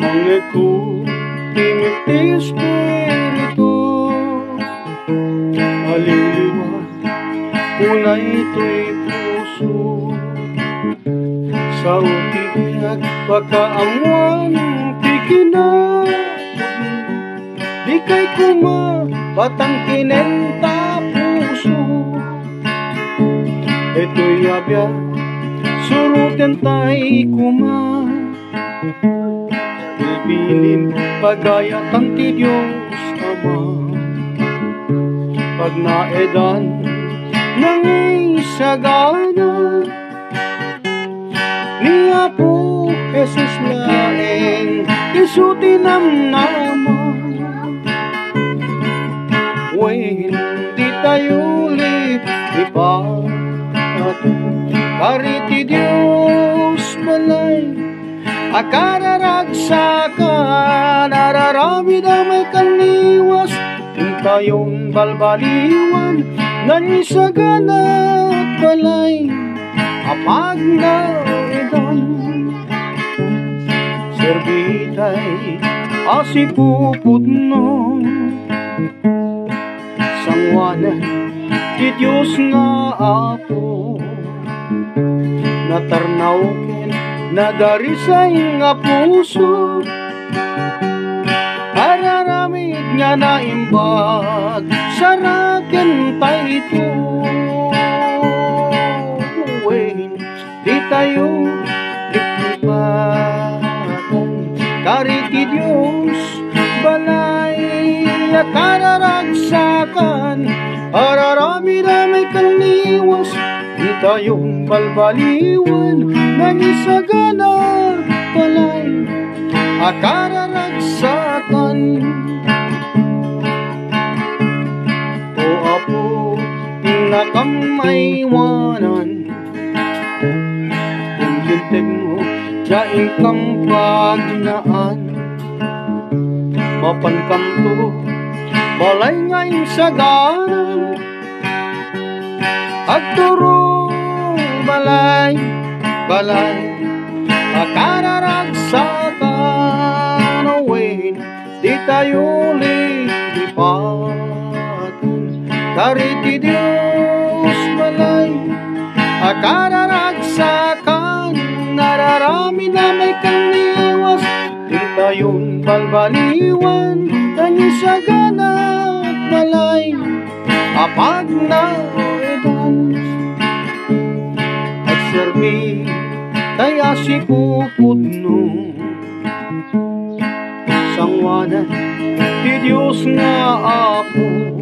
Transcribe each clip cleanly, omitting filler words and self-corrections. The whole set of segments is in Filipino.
Mangiku timiti espiritu, aliliwa una ito'y puso. Sa utihag pagkaamuan tikinag, di kay kuma batang kinenta puso. Ito'y abya surutin tay kuma, bilbilin pagayatan ti Diyos Ama. Pag naedan ng isagana ni Apo Jesus laeng isuti namnama. When di tayo ulit ipatong kariti Diyos balay, akararagsakan ararami na may kaniwas, tayong balbaliwan nanisagana at balay apag na edan. Serbitay asipupudno sangwanan ti Diyos nga Apo, natarnawken nadarisay nga puso. Araramid nga naimbag saraken tayo. Di tayo dikipatan kariti Diyos balay, akararagsakan ararami na may kaniwas, di tayong balbaliwan nangisagana balay, akararagsakan. O Apo nakamaywanan, yung lintig mo daing kang pagnaan, mapankam to balay ngayong sagana, at turo balay balay akararagsakan. Awin di tayo lilipatan kariti Diyos balay, akararagsakan nararami na may kaniwas, di tayong balbaliwan nanisagana at balay apag na edan. At serbi kaya si pupudno sangwanan ti Diyos nga Apo,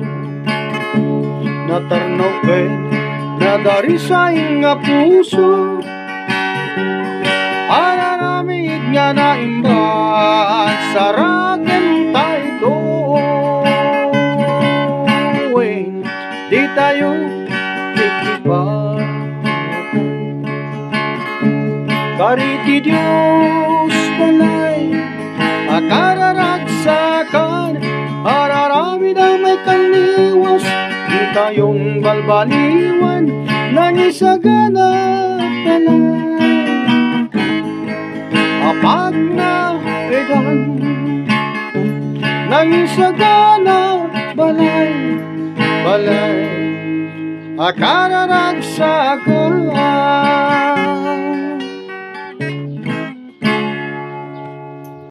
natarnaw ken nadarisay nga puso. Araramid nga naimbag saraken tayo. Di tayo dikipatan kariti Diyos balay, akararagsakan ararami na may kaniwas, di tayong balbaliwan nangisagana balay, apag na edan nangisagana balay balay, akararagsakan.